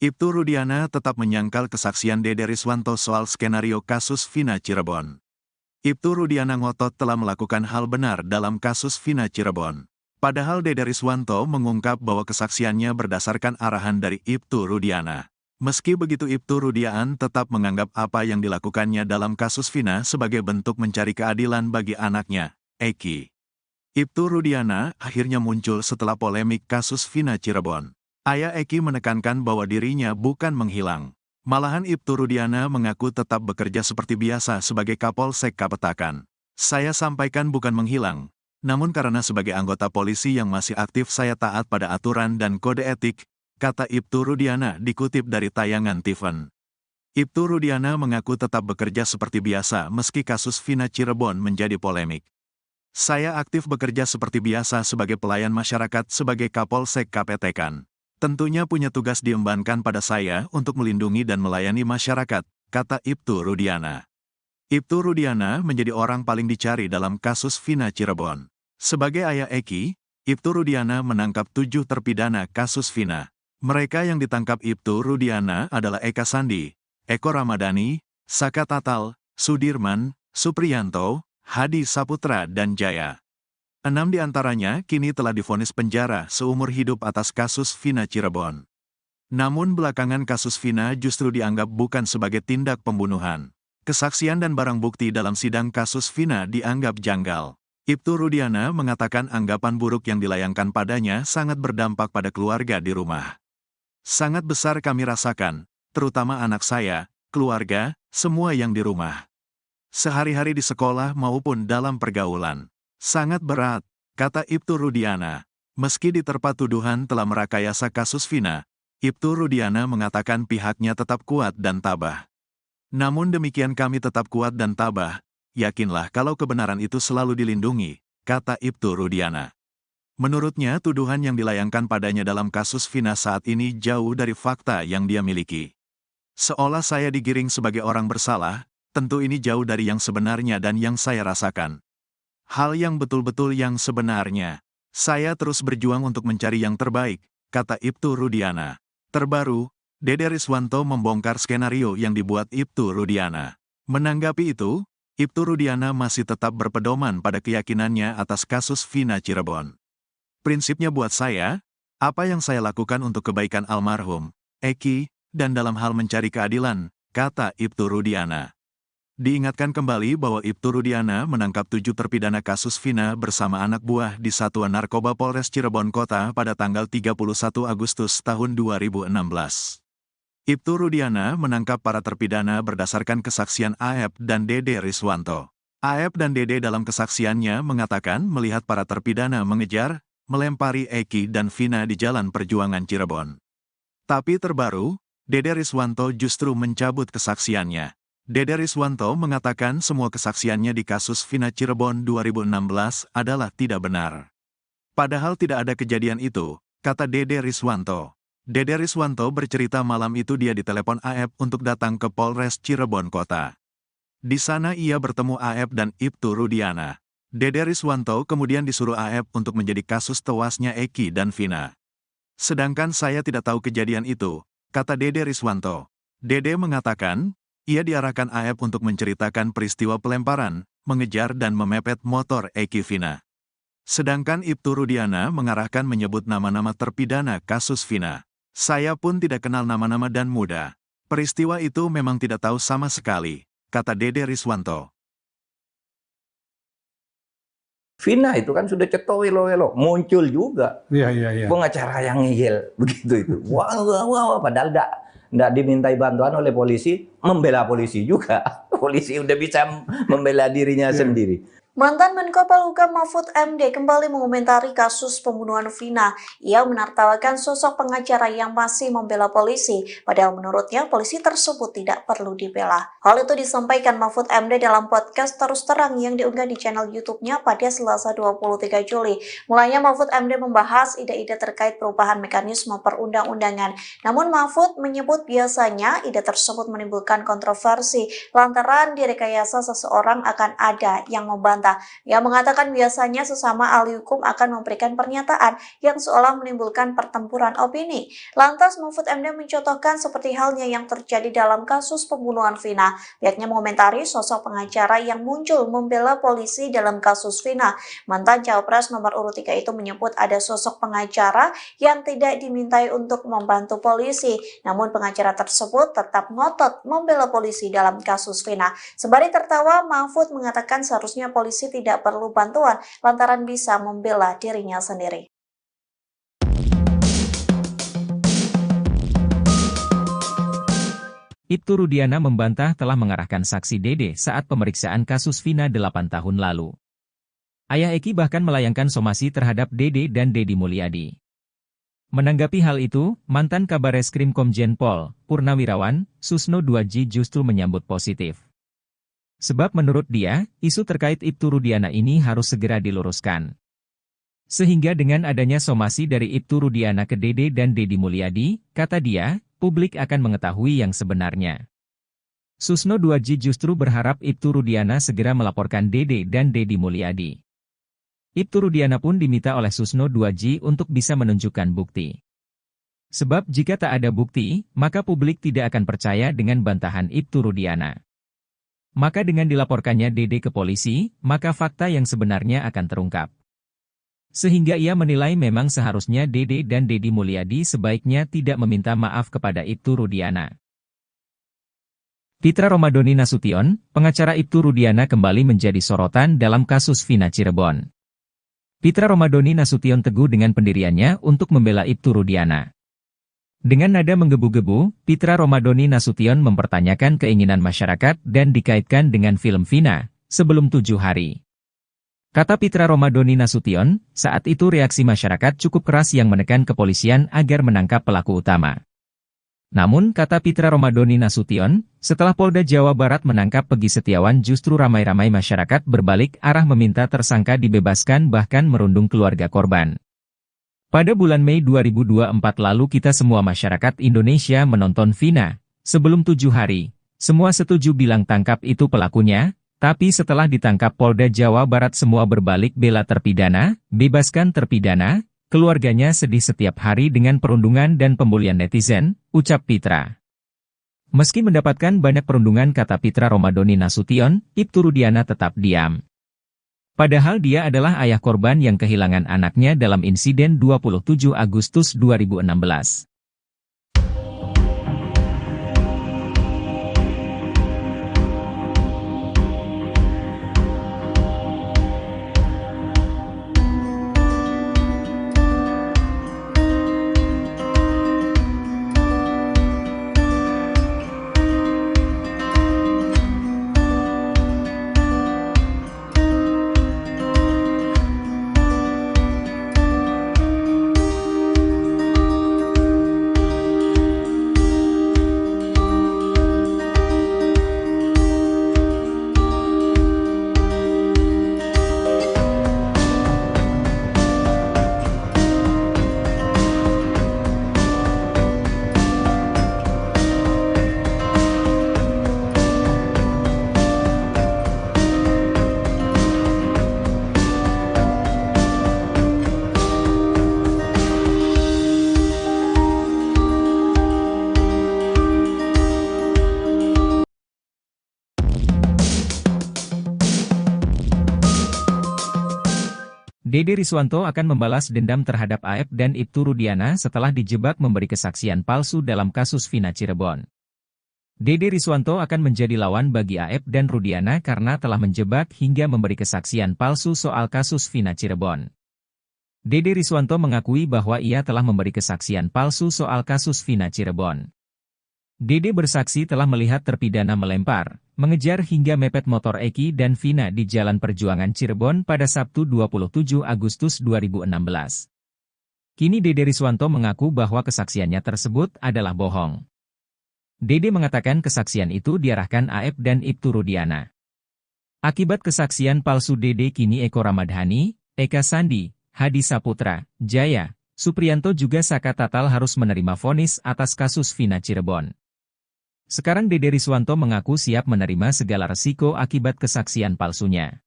Ibtu Rudiana tetap menyangkal kesaksian Dede Riswanto soal skenario kasus Vina Cirebon. Ibtu Rudiana ngotot telah melakukan hal benar dalam kasus Vina Cirebon. Padahal Dede Riswanto mengungkap bahwa kesaksiannya berdasarkan arahan dari Ibtu Rudiana. Meski begitu Ibtu Rudiana tetap menganggap apa yang dilakukannya dalam kasus Vina sebagai bentuk mencari keadilan bagi anaknya, Eki. Ibtu Rudiana akhirnya muncul setelah polemik kasus Vina Cirebon. Ayah Eki menekankan bahwa dirinya bukan menghilang. Malahan Ibtu Rudiana mengaku tetap bekerja seperti biasa sebagai Kapolsek Kapetakan. Saya sampaikan bukan menghilang, namun karena sebagai anggota polisi yang masih aktif saya taat pada aturan dan kode etik, kata Ibtu Rudiana dikutip dari tayangan Tiffen. Ibtu Rudiana mengaku tetap bekerja seperti biasa meski kasus Vina Cirebon menjadi polemik. Saya aktif bekerja seperti biasa sebagai pelayan masyarakat sebagai Kapolsek Kapetakan. Tentunya punya tugas diembankan pada saya untuk melindungi dan melayani masyarakat, kata Ibtu Rudiana. Ibtu Rudiana menjadi orang paling dicari dalam kasus Vina Cirebon. Sebagai ayah Eki, Ibtu Rudiana menangkap 7 terpidana kasus Vina. Mereka yang ditangkap Ibtu Rudiana adalah Eka Sandi, Eko Ramadhani, Saka Tatal, Sudirman, Supriyanto, Hadi Saputra dan Jaya. 6 diantaranya kini telah divonis penjara seumur hidup atas kasus Vina Cirebon. Namun belakangan kasus Vina justru dianggap bukan sebagai tindak pembunuhan. Kesaksian dan barang bukti dalam sidang kasus Vina dianggap janggal. Ibtu Rudiana mengatakan anggapan buruk yang dilayangkan padanya sangat berdampak pada keluarga di rumah. Sangat besar kami rasakan, terutama anak saya, keluarga, semua yang di rumah. Sehari-hari di sekolah maupun dalam pergaulan. Sangat berat, kata Ibtu Rudiana. Meski diterpa tuduhan telah merakayasa kasus Vina, Ibtu Rudiana mengatakan pihaknya tetap kuat dan tabah. Namun demikian kami tetap kuat dan tabah, yakinlah kalau kebenaran itu selalu dilindungi, kata Ibtu Rudiana. Menurutnya tuduhan yang dilayangkan padanya dalam kasus Vina saat ini jauh dari fakta yang dia miliki. Seolah saya digiring sebagai orang bersalah, tentu ini jauh dari yang sebenarnya dan yang saya rasakan. Hal yang betul-betul yang sebenarnya. Saya terus berjuang untuk mencari yang terbaik, kata Ibtu Rudiana. Terbaru, Dede Riswanto membongkar skenario yang dibuat Ibtu Rudiana. Menanggapi itu, Ibtu Rudiana masih tetap berpedoman pada keyakinannya atas kasus Vina Cirebon. Prinsipnya buat saya, apa yang saya lakukan untuk kebaikan almarhum, Eki, dan dalam hal mencari keadilan, kata Ibtu Rudiana. Diingatkan kembali bahwa Ibtu Rudiana menangkap 7 terpidana kasus Vina bersama anak buah di Satuan Narkoba Polres Cirebon Kota pada tanggal 31 Agustus tahun 2016. Ibtu Rudiana menangkap para terpidana berdasarkan kesaksian Aep dan Dede Riswanto. Aep dan Dede dalam kesaksiannya mengatakan melihat para terpidana mengejar, melempari Eki dan Vina di Jalan Perjuangan Cirebon. Tapi terbaru, Dede Riswanto justru mencabut kesaksiannya. Dede Riswanto mengatakan semua kesaksiannya di kasus Vina Cirebon 2016 adalah tidak benar. Padahal tidak ada kejadian itu, kata Dede Riswanto. Dede Riswanto bercerita malam itu dia ditelepon Aep untuk datang ke Polres Cirebon Kota. Di sana ia bertemu Aep dan Ibtu Rudiana. Dede Riswanto kemudian disuruh Aep untuk menjadi kasus tewasnya Eki dan Vina. Sedangkan saya tidak tahu kejadian itu, kata Dede Riswanto. Dede mengatakan, ia diarahkan Aep untuk menceritakan peristiwa pelemparan, mengejar dan memepet motor Eki Vina. Sedangkan Ibtu Rudiana mengarahkan menyebut nama-nama terpidana kasus Vina. Saya pun tidak kenal nama-nama dan muda. Peristiwa itu memang tidak tahu sama sekali, kata Dede Riswanto. Vina itu kan sudah ceto-welo-welo, muncul juga. Iya. Pengacara yang ngeyel, begitu itu. Wah, padahal nggak dimintai bantuan oleh polisi, membela polisi juga. Polisi udah bisa membela dirinya sendiri. Mantan Menko Polhukam Mahfud MD kembali mengomentari kasus pembunuhan Vina. Ia menertawakan sosok pengacara yang masih membela polisi, padahal menurutnya polisi tersebut tidak perlu dibela. Hal itu disampaikan Mahfud MD dalam podcast Terus Terang yang diunggah di channel YouTube-nya pada Selasa 23 Juli. Mulanya Mahfud MD membahas ide-ide terkait perubahan mekanisme perundang-undangan. Namun Mahfud menyebut biasanya ide tersebut menimbulkan kontroversi lantaran direkayasa seseorang akan ada yang membantah. pemerintah. Ia mengatakan biasanya sesama ahli hukum akan memberikan pernyataan yang seolah menimbulkan pertempuran opini. Lantas Mahfud MD mencontohkan seperti halnya yang terjadi dalam kasus pembunuhan Vina. Pihaknya mengomentari sosok pengacara yang muncul membela polisi dalam kasus Vina. Mantan Cawapres nomor urut 3 itu menyebut ada sosok pengacara yang tidak dimintai untuk membantu polisi. Namun pengacara tersebut tetap ngotot membela polisi dalam kasus Vina. Sembari tertawa, Mahfud mengatakan seharusnya polisi tidak perlu bantuan lantaran bisa membela dirinya sendiri. Ibtu Rudiana membantah telah mengarahkan saksi Dede saat pemeriksaan kasus Vina 8 tahun lalu. Ayah Eki bahkan melayangkan somasi terhadap Dede dan Dedi Mulyadi. Menanggapi hal itu, mantan Kabareskrim Komjen Pol, Purnawirawan, Susno 2J justru menyambut positif. Sebab menurut dia, isu terkait Ibtu Rudiana ini harus segera diluruskan. Sehingga dengan adanya somasi dari Ibtu Rudiana ke Dede dan Dedi Mulyadi, kata dia, publik akan mengetahui yang sebenarnya. Susno 2J justru berharap Ibtu Rudiana segera melaporkan Dede dan Dedi Mulyadi. Ibtu Rudiana pun diminta oleh Susno 2J untuk bisa menunjukkan bukti. Sebab jika tak ada bukti, maka publik tidak akan percaya dengan bantahan Ibtu Rudiana. Maka dengan dilaporkannya Dede ke polisi, maka fakta yang sebenarnya akan terungkap. Sehingga ia menilai memang seharusnya Dede dan Dedi Mulyadi sebaiknya tidak meminta maaf kepada Ibtu Rudiana. Pitra Romadhoni Nasution, pengacara Ibtu Rudiana kembali menjadi sorotan dalam kasus Vina Cirebon. Pitra Romadhoni Nasution teguh dengan pendiriannya untuk membela Ibtu Rudiana. Dengan nada menggebu-gebu, Pitra Romadhoni Nasution mempertanyakan keinginan masyarakat dan dikaitkan dengan film Vina, sebelum 7 hari. Kata Pitra Romadhoni Nasution, saat itu reaksi masyarakat cukup keras yang menekan kepolisian agar menangkap pelaku utama. Namun, kata Pitra Romadhoni Nasution, setelah Polda Jawa Barat menangkap Peggy Setiawan justru ramai-ramai masyarakat berbalik arah meminta tersangka dibebaskan bahkan merundung keluarga korban. Pada bulan Mei 2024 lalu kita semua masyarakat Indonesia menonton Vina, sebelum 7 hari, semua setuju bilang tangkap itu pelakunya, tapi setelah ditangkap Polda Jawa Barat semua berbalik bela terpidana, bebaskan terpidana, keluarganya sedih setiap hari dengan perundungan dan pembulian netizen, ucap Pitra. Meski mendapatkan banyak perundungan kata Pitra Romadhoni Nasution, Ibtu Rudiana tetap diam. Padahal dia adalah ayah korban yang kehilangan anaknya dalam insiden 27 Agustus 2016. Dede Riswanto akan membalas dendam terhadap AF dan Ibtu Rudiana setelah dijebak memberi kesaksian palsu dalam kasus Vina Cirebon. Dede Riswanto akan menjadi lawan bagi AF dan Rudiana karena telah menjebak hingga memberi kesaksian palsu soal kasus Vina Cirebon. Dede Riswanto mengakui bahwa ia telah memberi kesaksian palsu soal kasus Vina Cirebon. Dede bersaksi telah melihat terpidana melempar, mengejar hingga mepet motor Eki dan Vina di Jalan Perjuangan Cirebon pada Sabtu 27 Agustus 2016. Kini Dede Riswanto mengaku bahwa kesaksiannya tersebut adalah bohong. Dede mengatakan kesaksian itu diarahkan AF dan Ibtu Rudiana. Akibat kesaksian palsu Dede kini Eko Ramadhani, Eka Sandi, Hadi Saputra, Jaya, Supriyanto juga Saka Tatal harus menerima vonis atas kasus Vina Cirebon. Sekarang Dede Riswanto mengaku siap menerima segala resiko akibat kesaksian palsunya.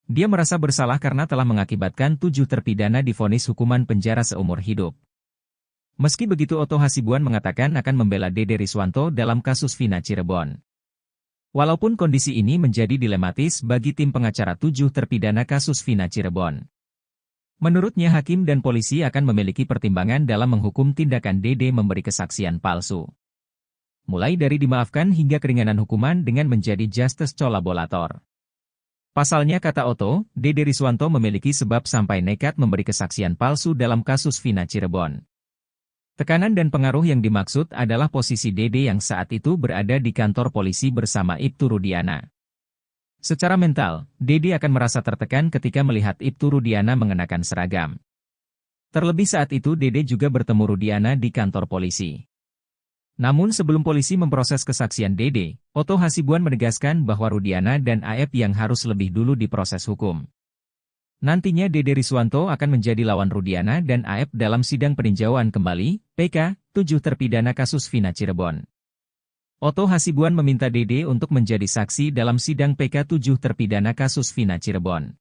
Dia merasa bersalah karena telah mengakibatkan 7 terpidana divonis hukuman penjara seumur hidup. Meski begitu, Otto Hasibuan mengatakan akan membela Dede Riswanto dalam kasus Vina Cirebon. Walaupun kondisi ini menjadi dilematis bagi tim pengacara 7 terpidana kasus Vina Cirebon. Menurutnya hakim dan polisi akan memiliki pertimbangan dalam menghukum tindakan Dede memberi kesaksian palsu. Mulai dari dimaafkan hingga keringanan hukuman dengan menjadi justice collaborator. Pasalnya, kata Otto, Dede Riswanto memiliki sebab sampai nekat memberi kesaksian palsu dalam kasus Vina Cirebon. Tekanan dan pengaruh yang dimaksud adalah posisi Dede yang saat itu berada di kantor polisi bersama Ibtu Rudiana. Secara mental, Dede akan merasa tertekan ketika melihat Ibtu Rudiana mengenakan seragam. Terlebih saat itu Dede juga bertemu Rudiana di kantor polisi. Namun sebelum polisi memproses kesaksian Dede, Otto Hasibuan menegaskan bahwa Rudiana dan Aep yang harus lebih dulu diproses hukum. Nantinya Dede Riswanto akan menjadi lawan Rudiana dan Aep dalam sidang peninjauan kembali, PK, 7 terpidana kasus Vina Cirebon. Otto Hasibuan meminta Dede untuk menjadi saksi dalam sidang PK 7 terpidana kasus Vina Cirebon.